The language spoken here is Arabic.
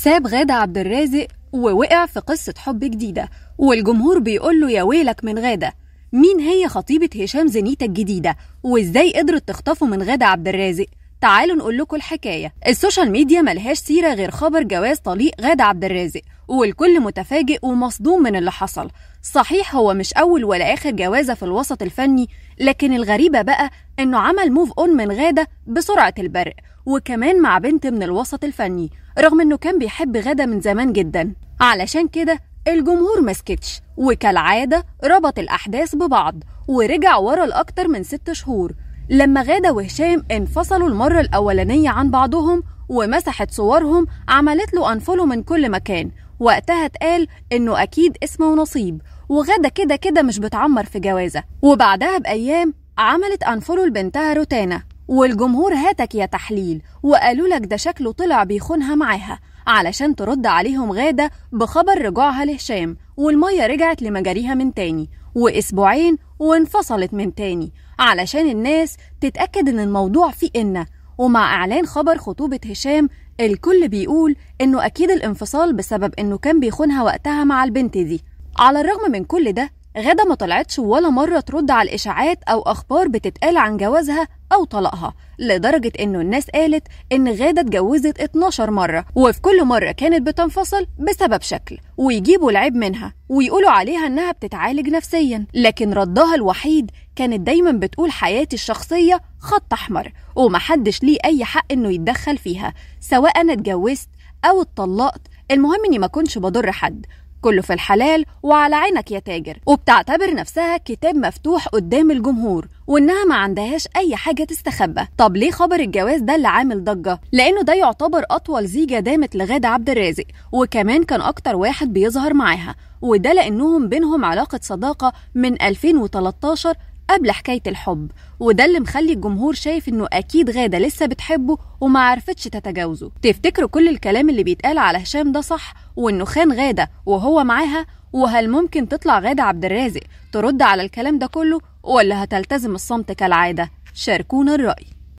ساب غادة عبد الرازق ووقع في قصة حب جديدة، والجمهور بيقول له يا ويلك من غادة. مين هي خطيبة هشام زنيتة الجديدة، وازاي قدرت تخطفه من غادة عبد الرازق؟ تعالوا نقول لكم الحكاية. السوشيال ميديا ملهاش سيرة غير خبر جواز طليق غادة عبد الرازق، والكل متفاجئ ومصدوم من اللي حصل. صحيح هو مش أول ولا آخر جوازة في الوسط الفني، لكن الغريبة بقى إنه عمل موف أون من غادة بسرعة البرق، وكمان مع بنت من الوسط الفني، رغم إنه كان بيحب غادة من زمان جدا. علشان كده الجمهور مسكتش، وكالعادة ربط الأحداث ببعض ورجع ورا لأكتر من 6 شهور لما غادة وهشام انفصلوا المرة الأولانية عن بعضهم، ومسحت صورهم عملت له أنفولو من كل مكان. وقتها اتقال إنه أكيد اسمه ونصيب، وغادة كده كده مش بتعمر في جوازة. وبعدها بأيام عملت أنفولو لبنتها روتانا، والجمهور هاتك يا تحليل وقالوا لك ده شكله طلع بيخونها معاها، علشان ترد عليهم غادة بخبر رجوعها لهشام، والمية رجعت لمجاريها من تاني، وأسبوعين وانفصلت من تاني علشان الناس تتأكد إن الموضوع فيه إنه. ومع إعلان خبر خطوبة هشام الكل بيقول إنه أكيد الانفصال بسبب إنه كان بيخونها وقتها مع البنت دي. على الرغم من كل ده غادة ما طلعتش ولا مرة ترد على الإشاعات أو أخبار بتتقال عن جوازها أو طلاقها، لدرجة إنه الناس قالت إن غادة اتجوزت 12 مرة، وفي كل مرة كانت بتنفصل بسبب شكل، ويجيبوا العيب منها ويقولوا عليها إنها بتتعالج نفسيا. لكن ردها الوحيد كانت دايما بتقول حياتي الشخصية خط أحمر، ومحدش ليه أي حق إنه يتدخل فيها، سواء أنا اتجوزت أو اتطلقت، المهم إني ما كنش بضر حد، كله في الحلال وعلى عينك يا تاجر. وبتعتبر نفسها كتاب مفتوح قدام الجمهور، وإنها ما عندهاش أي حاجة تستخبى. طب ليه خبر الجواز ده اللي عامل ضجة؟ لأنه ده يعتبر أطول زيجة دامت لغادة عبد الرازق، وكمان كان أكتر واحد بيظهر معاها، وده لأنهم بينهم علاقة صداقة من 2013 قبل حكاية الحب، وده اللي مخلي الجمهور شايف إنه أكيد غادة لسه بتحبه وما عرفتش تتجاوزه. تفتكروا كل الكلام اللي بيتقال على هشام ده صح، وإنه خان غادة وهو معاها؟ وهل ممكن تطلع غادة عبد الرازق ترد على الكلام ده كله، ولا هتلتزم الصمت كالعادة؟ شاركونا الرأي.